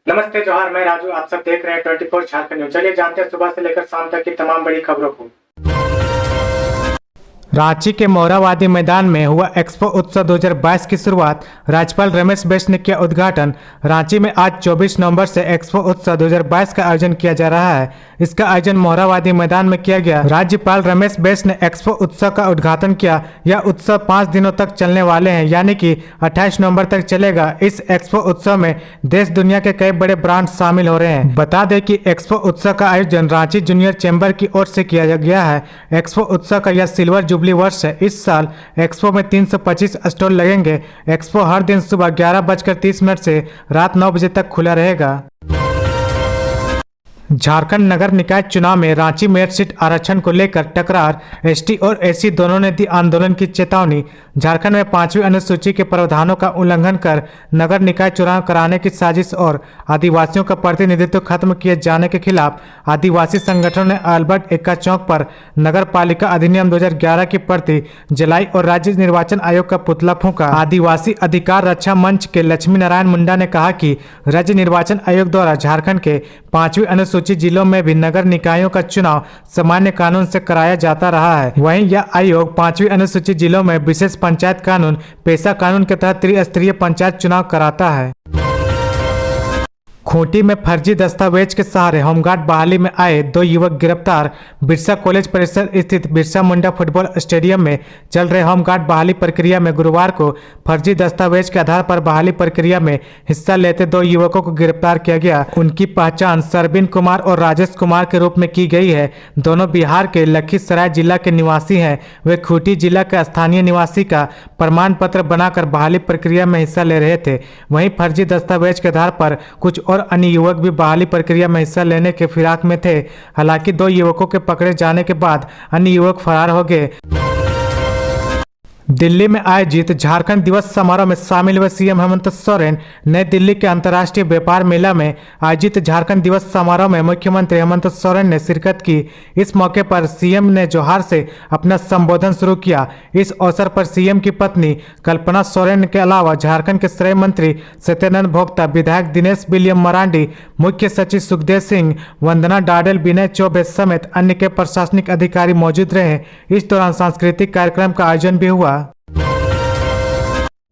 नमस्ते जोहार, मैं राजू। आप सब देख रहे हैं 24 झारखंड न्यूज। चलिए जानते हैं सुबह से लेकर शाम तक की तमाम बड़ी खबरों को। रांची के मोरहाबादी मैदान में हुआ एक्सपो उत्सव 2022 की शुरुआत राज्यपाल रमेश बैस ने किया उद्घाटन। रांची में आज 24 नवंबर से एक्सपो उत्सव 2022 का आयोजन किया जा रहा है। इसका आयोजन मोरहाबादी मैदान में किया गया। राज्यपाल रमेश बैस ने एक्सपो उत्सव का उद्घाटन किया। यह उत्सव 5 दिनों तक चलने वाले हैं, यानी कि 28 नवंबर तक चलेगा। इस एक्सपो उत्सव में देश दुनिया के कई बड़े ब्रांड शामिल हो रहे हैं। बता दें कि एक्सपो उत्सव का आयोजन रांची जूनियर चैम्बर की ओर से किया गया है। एक्सपो उत्सव का यह सिल्वर जुबली वर्ष है। इस साल एक्सपो में 325 स्टॉल लगेंगे। एक्सपो हर दिन सुबह 11:30 से रात 9 बजे तक खुला रहेगा। झारखंड नगर निकाय चुनाव में रांची मेयर सीट आरक्षण को लेकर टकरार, एसटी और एससी दोनों ने दी आंदोलन की चेतावनी। झारखंड में 5वीं अनुसूची के प्रावधानों का उल्लंघन कर नगर निकाय चुनाव कराने की साजिश और आदिवासियों का प्रतिनिधित्व खत्म किए जाने के खिलाफ आदिवासी संगठनों ने अल्बर्ट एक्का चौक पर नगर पालिका अधिनियम 2011 की प्रति जलाई और राज्य निर्वाचन आयोग का पुतला फूंका। आदिवासी अधिकार रक्षा मंच के लक्ष्मी नारायण मुंडा ने कहा कि राज्य निर्वाचन आयोग द्वारा झारखंड के 5वीं अनुसूची जिलों में भी नगर निकायों का चुनाव सामान्य कानून से कराया जाता रहा है। वहीं यह आयोग 5वीं अनुसूची जिलों में विशेष पंचायत कानून, पेशा कानून के तहत त्रिस्तरीय पंचायत चुनाव कराता है। खूंटी में फर्जी दस्तावेज के सहारे होमगार्ड बहाली में आए 2 युवक गिरफ्तार। बिरसा कॉलेज परिसर स्थित बिरसा मुंडा फुटबॉल स्टेडियम में चल रहे होमगार्ड बहाली प्रक्रिया में गुरुवार को फर्जी दस्तावेज के आधार पर बहाली प्रक्रिया में हिस्सा लेते 2 युवकों को गिरफ्तार किया गया। उनकी पहचान सरबिन कुमार और राजेश कुमार के रूप में की गई है। दोनों बिहार के लखीसराय जिला के निवासी हैं। वे खूंटी जिला के स्थानीय निवासी का प्रमाण पत्र बनाकर बहाली प्रक्रिया में हिस्सा ले रहे थे। वहीं फर्जी दस्तावेज के आधार पर कुछ और अन्य युवक भी बहाली प्रक्रिया में हिस्सा लेने के फिराक में थे। हालांकि 2 युवकों के पकड़े जाने के बाद अन्य युवक फरार हो गए। दिल्ली में आयोजित झारखंड दिवस समारोह में शामिल हुए सीएम हेमंत सोरेन। नई दिल्ली के अंतर्राष्ट्रीय व्यापार मेला में आयोजित झारखंड दिवस समारोह में मुख्यमंत्री हेमंत सोरेन ने शिरकत की। इस मौके पर सीएम ने जोहार से अपना संबोधन शुरू किया। इस अवसर पर सीएम की पत्नी कल्पना सोरेन के अलावा झारखंड के श्रम मंत्री सत्यानंद भोक्ता, विधायक दिनेश विलियम मरांडी, मुख्य सचिव सुखदेव सिंह, वंदना डाडेल, विनय चौबे समेत अन्य के प्रशासनिक अधिकारी मौजूद रहे। इस दौरान सांस्कृतिक कार्यक्रम का आयोजन भी हुआ।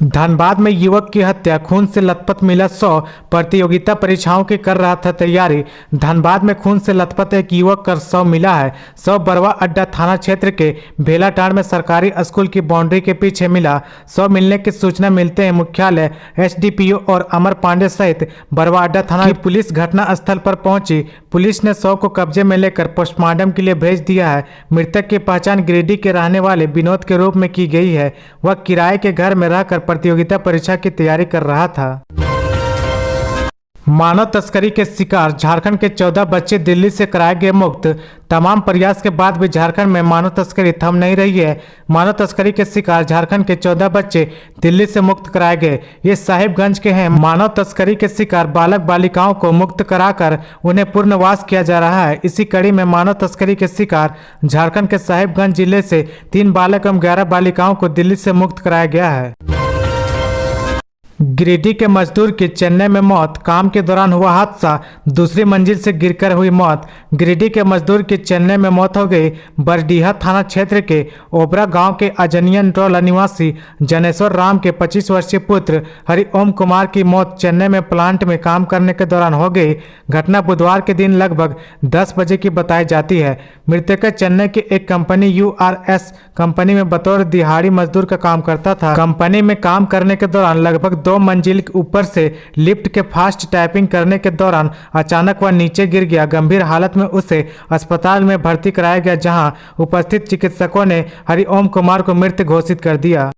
धनबाद में युवक की हत्या, खून से लथपथ मिला 100। प्रतियोगिता परीक्षाओं की कर रहा था तैयारी। धनबाद में खून से लथपथ एक युवक का 100 मिला है। 100 बरवा अड्डा थाना क्षेत्र के भेलाटांड में सरकारी स्कूल की बाउंड्री के पीछे मिला। 100 मिलने की सूचना मिलते हैं मुख्यालय एसडीपीओ और अमर पांडे सहित बरवा अड्डा थाना की पुलिस घटना स्थल पर पहुंची। पुलिस ने 100 को कब्जे में लेकर पोस्टमार्टम के लिए भेज दिया है। मृतक की पहचान गिरिडीह के रहने वाले विनोद के रूप में की गई है। वह किराए के घर में रहकर प्रतियोगिता परीक्षा की तैयारी कर रहा था। मानव तस्करी के शिकार झारखंड के 14 बच्चे दिल्ली से कराए गए मुक्त। तमाम प्रयास के बाद भी झारखंड में मानव तस्करी थम नहीं रही है। मानव तस्करी के शिकार झारखंड के 14 बच्चे दिल्ली से मुक्त कराए गए। ये साहिबगंज के हैं। मानव तस्करी के शिकार बालक बालिकाओं को मुक्त कराकर उन्हें पुनर्वास किया जा रहा है। इसी कड़ी में मानव तस्करी के शिकार झारखंड के साहिबगंज जिले से 3 बालक एवं 11 बालिकाओं को दिल्ली से मुक्त कराया गया है। गिरिडीह के मजदूर की चेन्नई में मौत, काम के दौरान हुआ हादसा, दूसरी मंजिल से गिरकर हुई मौत। गिरिडीह के मजदूर की चेन्नई में मौत हो गई। बरडीहा थाना क्षेत्र के ओबरा गांव के अजनियन टोला निवासी जनेश्वर राम के 25 वर्षीय पुत्र हरिओम कुमार की मौत चेन्नई में प्लांट में काम करने के दौरान हो गई। घटना बुधवार के दिन लगभग 10 बजे की बताई जाती है। मृतक चेन्नई की एक कंपनी यूआरएस कंपनी में बतौर दिहाड़ी मजदूर का काम करता था। कंपनी में काम करने के दौरान लगभग 2 मंजिल के ऊपर से लिफ्ट के फास्ट टाइपिंग करने के दौरान अचानक वह नीचे गिर गया। गंभीर हालत में उसे अस्पताल में भर्ती कराया गया, जहां उपस्थित चिकित्सकों ने हरिओम कुमार को मृत घोषित कर दिया।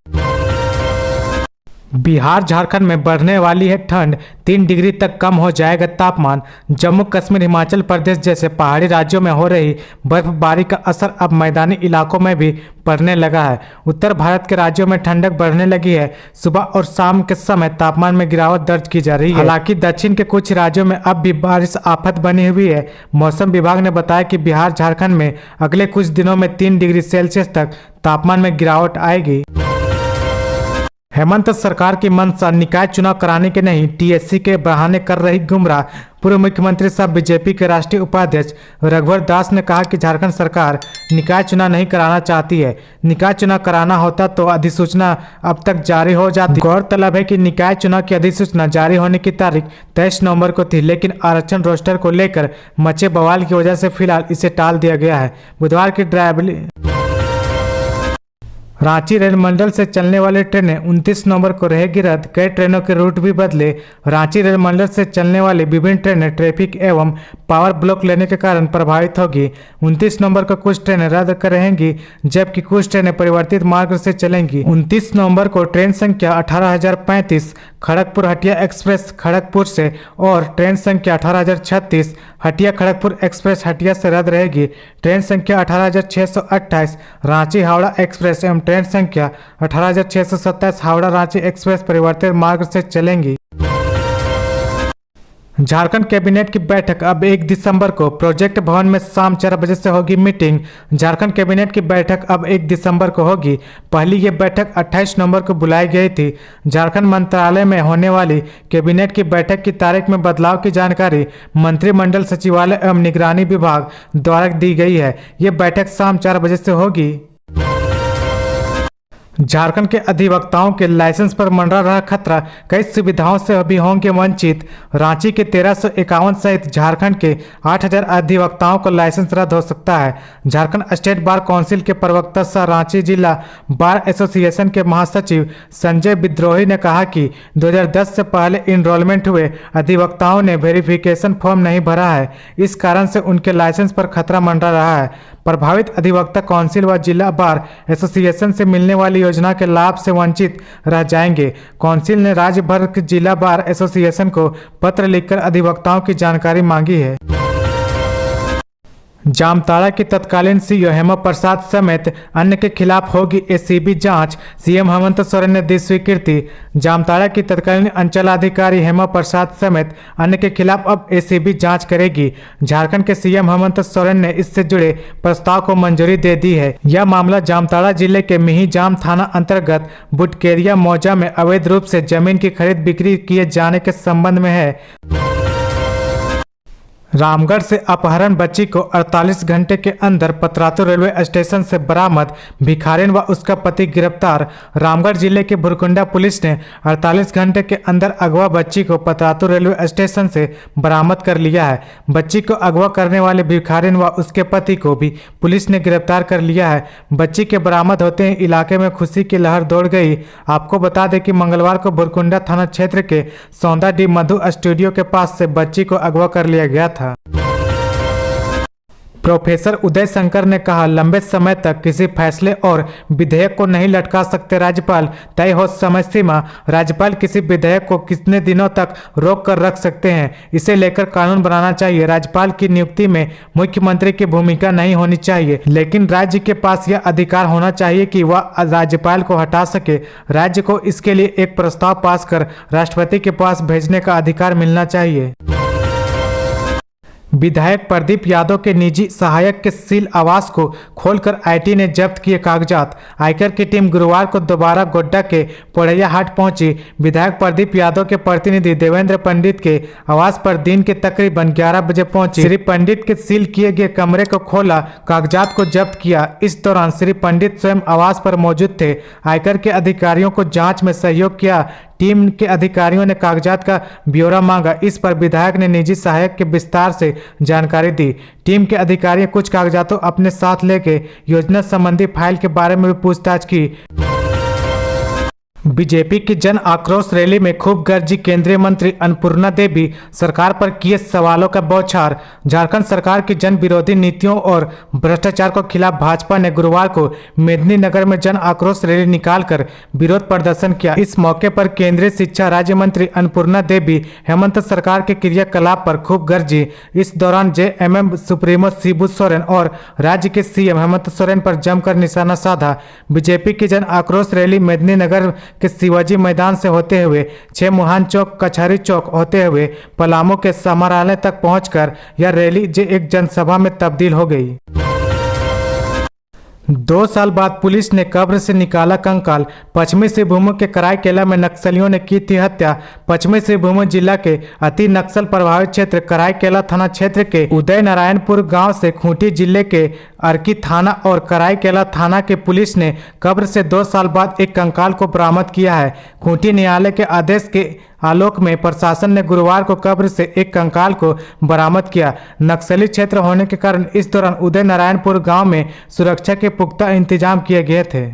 बिहार झारखंड में बढ़ने वाली है ठंड, 3 डिग्री तक कम हो जाएगा तापमान। जम्मू कश्मीर, हिमाचल प्रदेश जैसे पहाड़ी राज्यों में हो रही बर्फबारी का असर अब मैदानी इलाकों में भी पड़ने लगा है। उत्तर भारत के राज्यों में ठंडक बढ़ने लगी है। सुबह और शाम के समय तापमान में गिरावट दर्ज की जा रही है। हालांकि दक्षिण के कुछ राज्यों में अब भी बारिश आफत बनी हुई है। मौसम विभाग ने बताया कि बिहार झारखंड में अगले कुछ दिनों में 3 डिग्री सेल्सियस तक तापमान में गिरावट आएगी। हेमंत सरकार की मंशा निकाय चुनाव कराने के नहीं, टीएससी के बहाने कर रही गुमराह। पूर्व मुख्यमंत्री सह बीजेपी के राष्ट्रीय उपाध्यक्ष रघुवर दास ने कहा कि झारखंड सरकार निकाय चुनाव नहीं कराना चाहती है। निकाय चुनाव कराना होता तो अधिसूचना अब तक जारी हो जाती। गौरतलब है कि निकाय चुनाव की अधिसूचना जारी होने की तारीख 23 नवंबर को थी, लेकिन आरक्षण रोस्टर को लेकर मचे बवाल की वजह से फिलहाल इसे टाल दिया गया है। बुधवार की रांची रेल मंडल से चलने वाली ट्रेनें 29 नवंबर को रहेगी रद्द। कई ट्रेनों के रूट भी बदले। रांची रेल मंडल से चलने वाली विभिन्न ट्रेनें ट्रैफिक एवं पावर ब्लॉक लेने के कारण प्रभावित होगी। 29 नवंबर को कुछ ट्रेनें रद्द कर रहेंगी, जबकि कुछ ट्रेनें परिवर्तित मार्ग से चलेंगी। 29 नवंबर को ट्रेन संख्या 18035 खड़गपुर हटिया एक्सप्रेस खड़गपुर से और ट्रेन संख्या 18036 हटिया खड़गपुर एक्सप्रेस हटिया से रद्द रहेगी। ट्रेन संख्या 18628 रांची हावड़ा एक्सप्रेस एवं ट्रेन संख्या 18627 हावड़ा रांची एक्सप्रेस परिवर्तित मार्ग से चलेंगी। झारखंड कैबिनेट की बैठक अब 1 दिसंबर को प्रोजेक्ट भवन में शाम 4 बजे से होगी मीटिंग। झारखंड कैबिनेट की बैठक अब 1 दिसंबर को होगी। पहली ये बैठक 28 नवंबर को बुलाई गई थी। झारखंड मंत्रालय में होने वाली कैबिनेट की बैठक की तारीख में बदलाव की जानकारी मंत्रिमंडल सचिवालय एवं निगरानी विभाग द्वारा दी गई है। ये बैठक शाम 4 बजे से होगी। झारखंड के अधिवक्ताओं के लाइसेंस पर मंडरा रहा खतरा, कई सुविधाओं से अभी होंगे वंचित। रांची के 1351 सहित झारखंड के 8000 अधिवक्ताओं का लाइसेंस रद्द हो सकता है। झारखंड स्टेट बार काउंसिल के प्रवक्ता सह रांची जिला बार एसोसिएशन के महासचिव संजय विद्रोही ने कहा कि 2010 से पहले इनरोलमेंट हुए अधिवक्ताओं ने वेरिफिकेशन फॉर्म नहीं भरा है। इस कारण से उनके लाइसेंस पर खतरा मंडरा रहा है। प्रभावित अधिवक्ता काउंसिल व जिला बार एसोसिएशन से मिलने वाली योजना के लाभ से वंचित रह जाएंगे। काउंसिल ने राज्य भर के जिला बार एसोसिएशन को पत्र लिखकर अधिवक्ताओं की जानकारी मांगी है। जामताड़ा की तत्कालीन सीईओ हेमा प्रसाद समेत अन्य के खिलाफ होगी एसीबी जांच, सीएम हेमंत सोरेन ने दी स्वीकृति। जामताड़ा की तत्कालीन अंचलाधिकारी हेमा प्रसाद समेत अन्य के खिलाफ अब एसीबी जांच करेगी। झारखंड के सीएम हेमंत सोरेन ने इससे जुड़े प्रस्ताव को मंजूरी दे दी है। यह मामला जामताड़ा जिले के मिहिजाम थाना अंतर्गत बुटकेरिया मौजा में अवैध रूप से जमीन की खरीद बिक्री किए जाने के संबंध में है। रामगढ़ से अपहरण बच्ची को 48 घंटे के अंदर पतरातू रेलवे स्टेशन से बरामद, भिखारिन व उसका पति गिरफ्तार। रामगढ़ जिले के भुरकुंडा पुलिस ने 48 घंटे के अंदर अगवा बच्ची को पतरातू रेलवे स्टेशन से बरामद कर लिया है। बच्ची को अगवा करने वाले भिखारिन व उसके पति को भी पुलिस ने गिरफ्तार कर लिया है। बच्ची के बरामद होते ही इलाके में खुशी की लहर दौड़ गई। आपको बता दें कि मंगलवार को भुरकुंडा थाना क्षेत्र के सौंदा डी मधु स्टूडियो के पास से बच्ची को अगवा कर लिया गया था। प्रोफेसर उदय शंकर ने कहा, लंबे समय तक किसी फैसले और विधेयक को नहीं लटका सकते राज्यपाल, तय हो समय सीमा। राज्यपाल किसी विधेयक को कितने दिनों तक रोक कर रख सकते हैं, इसे लेकर कानून बनाना चाहिए। राज्यपाल की नियुक्ति में मुख्यमंत्री की भूमिका नहीं होनी चाहिए, लेकिन राज्य के पास यह अधिकार होना चाहिए कि वह राज्यपाल को हटा सके। राज्य को इसके लिए एक प्रस्ताव पास कर राष्ट्रपति के पास भेजने का अधिकार मिलना चाहिए। विधायक प्रदीप यादव के निजी सहायक के सील आवास को खोलकर आईटी ने जब्त किए कागजात। आयकर की टीम गुरुवार को दोबारा गोड्डा के पोड़ैया हाट पहुंची। विधायक प्रदीप यादव के प्रतिनिधि देवेंद्र पंडित के आवास पर दिन के तकरीबन 11 बजे पहुंचे। श्री पंडित के सील किए गए कमरे को खोला, कागजात को जब्त किया। इस दौरान श्री पंडित स्वयं आवास पर मौजूद थे। आयकर के अधिकारियों को जांच में सहयोग किया। टीम के अधिकारियों ने कागजात का ब्यौरा मांगा। इस पर विधायक ने निजी सहायक के विस्तार से जानकारी दी। टीम के अधिकारियों कुछ कागजातों अपने साथ लेके योजना संबंधी फाइल के बारे में भी पूछताछ की। बीजेपी की जन आक्रोश रैली में खूब गर्जी केंद्रीय मंत्री अन्नपूर्णा देवी, सरकार पर किए सवालों का बौछार। झारखंड सरकार की जन विरोधी नीतियों और भ्रष्टाचार के खिलाफ भाजपा ने गुरुवार को मेदिनीनगर में जन आक्रोश रैली निकालकर विरोध प्रदर्शन किया। इस मौके पर केंद्रीय शिक्षा राज्य मंत्री अन्नपूर्णा देवी हेमंत सरकार के क्रियाकलाप पर खूब गर्जी। इस दौरान जेएमएम सुप्रीमो शिबू सोरेन और राज्य के सीएम हेमंत सोरेन पर जमकर निशाना साधा। बीजेपी की जन आक्रोश रैली मेदिनीनगर के शिवाजी मैदान से होते हुए 6 मुहान चौक, कचहरी चौक होते हुए पलामू के समारालय तक पहुंचकर यह रैली एक जनसभा में तब्दील हो गई। 2 साल बाद पुलिस ने कब्र से निकाला कंकाल। पश्चिमी सिंहभूम के कराईकेला में नक्सलियों ने की थी हत्या। पश्चिमी सिंहभूम जिला के अति नक्सल प्रभावित क्षेत्र कराईकेला थाना क्षेत्र के उदय नारायणपुर गांव से खूंटी जिले के अर्की थाना और कराईकेला थाना के पुलिस ने कब्र से 2 साल बाद एक कंकाल को बरामद किया है। खूंटी न्यायालय के आदेश के आलोक में प्रशासन ने गुरुवार को कब्र से एक कंकाल को बरामद किया। नक्सली क्षेत्र होने के कारण इस दौरान उदय नारायणपुर गांव में सुरक्षा के पुख्ता इंतजाम किए गए थे।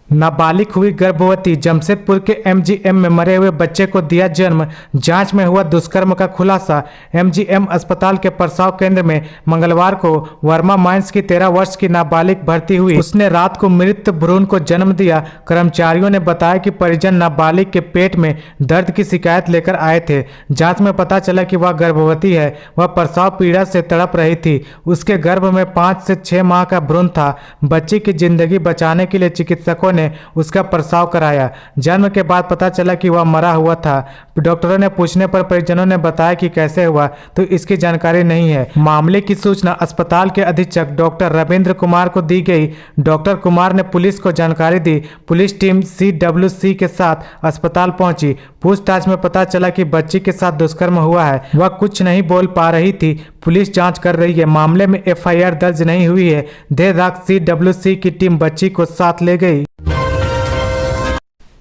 नाबालिग हुई गर्भवती। जमशेदपुर के एमजीएम में मरे हुए बच्चे को दिया जन्म। जांच में हुआ दुष्कर्म का खुलासा। एमजीएम अस्पताल के प्रसव केंद्र में मंगलवार को वर्मा माइंस की 13 वर्ष की नाबालिग भर्ती हुई। उसने रात को मृत भ्रूण को जन्म दिया। कर्मचारियों ने बताया कि परिजन नाबालिग के पेट में दर्द की शिकायत लेकर आए थे। जांच में पता चला कि वह गर्भवती है। वह प्रसव पीड़ा से तड़प रही थी। उसके गर्भ में 5 से 6 माह का भ्रूण था। बच्ची की जिंदगी बचाने के लिए चिकित्सकों ने उसका प्रसव कराया। जन्म के बाद पता चला कि वह मरा हुआ था। डॉक्टरों ने पूछने पर परिजनों ने बताया कि कैसे हुआ तो इसकी जानकारी नहीं है। मामले की सूचना अस्पताल के अधीक्षक डॉक्टर रविंद्र कुमार को दी गई। डॉक्टर कुमार ने पुलिस को जानकारी दी। पुलिस टीम CWC के साथ अस्पताल पहुंची। पूछताछ में पता चला कि बच्ची के साथ दुष्कर्म हुआ है। वह कुछ नहीं बोल पा रही थी। पुलिस जांच कर रही है। मामले में FIR दर्ज नहीं हुई है। देर रात CWC की टीम बच्ची को साथ ले गई।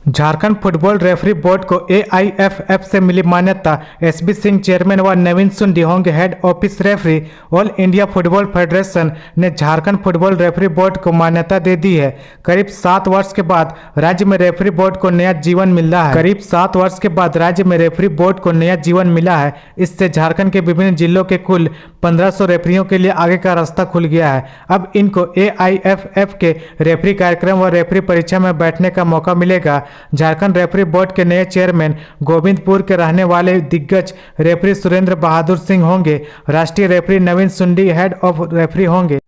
झारखंड फुटबॉल रेफरी बोर्ड को AIFF से मिली मान्यता। SB सिंह चेयरमैन व नवीन सुंडी होंगे head office referee. All India football federation ने झारखंड फुटबॉल रेफरी बोर्ड को मान्यता दे दी है। करीब 7 वर्ष के बाद राज्य में रेफरी बोर्ड को नया जीवन मिला है। करीब 7 वर्ष के बाद राज्य में रेफरी बोर्ड को नया जीवन मिला है। इससे झारखंड के विभिन्न जिलों के कुल 1500 रेफरियों के लिए आगे का रास्ता खुल गया है। अब इनको AIFF के रेफरी कार्यक्रम व रेफरी परीक्षा में बैठने का मौका मिलेगा। झारखंड रेफरी बोर्ड के नए चेयरमैन गोविंदपुर के रहने वाले दिग्गज रेफरी सुरेंद्र बहादुर सिंह होंगे। राष्ट्रीय रेफरी नवीन सुंडी हेड ऑफ रेफरी होंगे।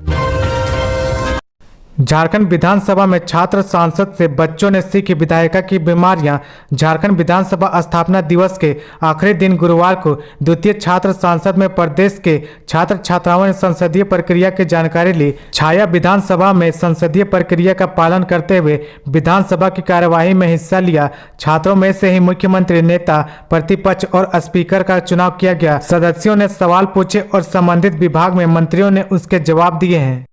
झारखंड विधानसभा में छात्र सांसद से बच्चों ने सीखी विधायिका की बीमारियां। झारखंड विधानसभा स्थापना दिवस के आखिरी दिन गुरुवार को द्वितीय छात्र सांसद में प्रदेश के छात्र छात्राओं ने संसदीय प्रक्रिया की जानकारी ली। छाया विधानसभा में संसदीय प्रक्रिया का पालन करते हुए विधानसभा की कार्यवाही में हिस्सा लिया। छात्रों में से ही मुख्यमंत्री, नेता प्रतिपक्ष और स्पीकर का चुनाव किया गया। सदस्यों ने सवाल पूछे और संबंधित विभाग में मंत्रियों ने उसके जवाब दिए हैं।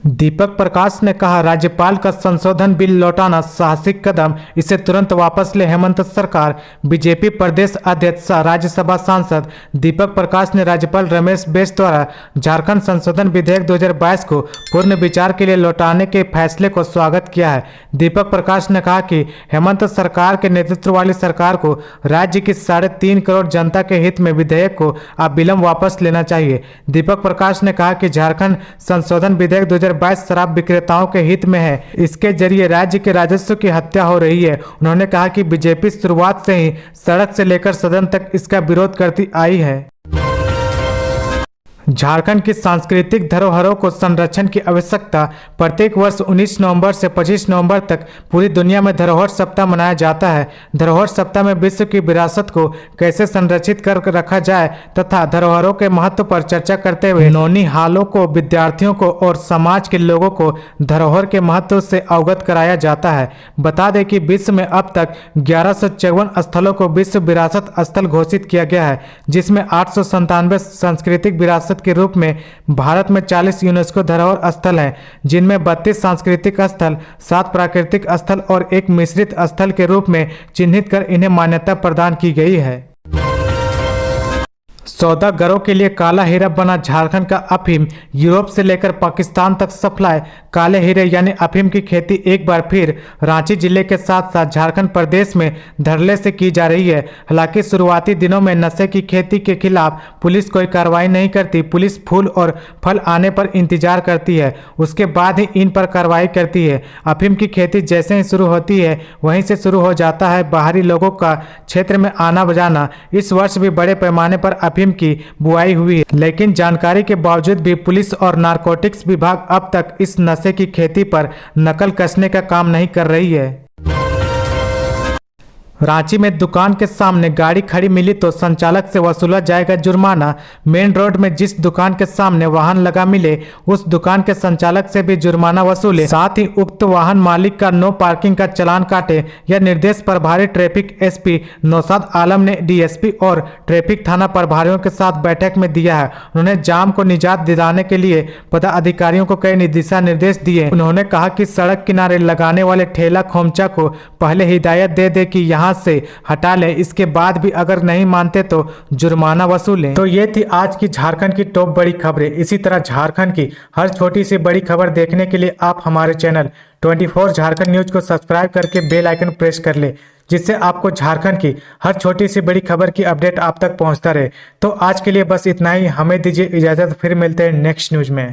दीपक प्रकाश ने कहा, राज्यपाल का संशोधन बिल लौटाना साहसिक कदम, इसे तुरंत वापस ले हेमंत सरकार। बीजेपी प्रदेश अध्यक्ष राज्यसभा सांसद दीपक प्रकाश ने राज्यपाल रमेश बैस द्वारा झारखंड संशोधन विधेयक 2022 को पूर्ण विचार के लिए लौटाने के फैसले को स्वागत किया है। दीपक प्रकाश ने कहा कि हेमंत सरकार के नेतृत्व वाली सरकार को राज्य की 3.5 करोड़ जनता के हित में विधेयक को अविलंब वापस लेना चाहिए। दीपक प्रकाश ने कहा कि झारखंड संशोधन विधेयक 2022 शराब विक्रेताओं के हित में है। इसके जरिए राज्य के राजस्व की हत्या हो रही है। उन्होंने कहा कि बीजेपी शुरुआत से ही सड़क से लेकर सदन तक इसका विरोध करती आई है। झारखंड की सांस्कृतिक धरोहरों को संरक्षण की आवश्यकता। प्रत्येक वर्ष 19 नवंबर से 25 नवंबर तक पूरी दुनिया में धरोहर सप्ताह मनाया जाता है। धरोहर सप्ताह में विश्व की विरासत को कैसे संरक्षित कर रखा जाए तथा धरोहरों के महत्व पर चर्चा करते हुए नौनिहालों को, विद्यार्थियों को और समाज के लोगों को धरोहर के महत्व से अवगत कराया जाता है। बता दें कि विश्व में अब तक 1154 स्थलों को विश्व विरासत स्थल घोषित किया गया है, जिसमें 897 सांस्कृतिक विरासत के रूप में भारत में 40 यूनेस्को धरोहर स्थल हैं, जिनमें 32 सांस्कृतिक स्थल, 7 प्राकृतिक स्थल और 1 मिश्रित स्थल के रूप में चिन्हित कर इन्हें मान्यता प्रदान की गई है। सौदागरों के लिए काला हीरा बना झारखंड का अफीम। यूरोप से लेकर पाकिस्तान तक सप्लाई। काले हीरे यानी अफीम की खेती एक बार फिर रांची जिले के साथ साथ झारखंड प्रदेश में धड़ल्ले से की जा रही है। हालांकि शुरुआती दिनों में नशे की खेती के खिलाफ पुलिस कोई कार्रवाई नहीं करती। पुलिस फूल और फल आने पर इंतजार करती है, उसके बाद ही इन पर कार्रवाई करती है। अफीम की खेती जैसे ही शुरू होती है वहीं से शुरू हो जाता है बाहरी लोगों का क्षेत्र में आना बजाना। इस वर्ष भी बड़े पैमाने पर अफीम की बुआई हुई है, लेकिन जानकारी के बावजूद भी पुलिस और नारकोटिक्स विभाग अब तक इस नशे की खेती पर नकल कसने का काम नहीं कर रही है। रांची में दुकान के सामने गाड़ी खड़ी मिली तो संचालक से वसूला जाएगा जुर्माना। मेन रोड में जिस दुकान के सामने वाहन लगा मिले उस दुकान के संचालक से भी जुर्माना वसूले। साथ ही उक्त वाहन मालिक का नो पार्किंग का चालान काटे। यह निर्देश प्रभारी ट्रैफिक एसपी नौशाद आलम ने डीएसपी और ट्रैफिक थाना प्रभारियों के साथ बैठक में दिया है। उन्होंने जाम को निजात दिलाने के लिए पदाधिकारियों को कई दिशा निर्देश दिए। उन्होंने कहा कि सड़क किनारे लगाने वाले ठेला खोमचा को पहले हिदायत दे दे कि यहाँ से हटा ले, इसके बाद भी अगर नहीं मानते तो जुर्माना वसूलें। तो ये थी आज की झारखंड की टॉप बड़ी खबरें। इसी तरह झारखंड की हर छोटी सी बड़ी खबर देखने के लिए आप हमारे चैनल 24 झारखंड न्यूज को सब्सक्राइब करके बेल आइकन प्रेस कर ले, जिससे आपको झारखंड की हर छोटी सी बड़ी खबर की अपडेट आप तक पहुंचता रहे। तो आज के लिए बस इतना ही। हमें दीजिए इजाजत, फिर मिलते हैं नेक्स्ट न्यूज में।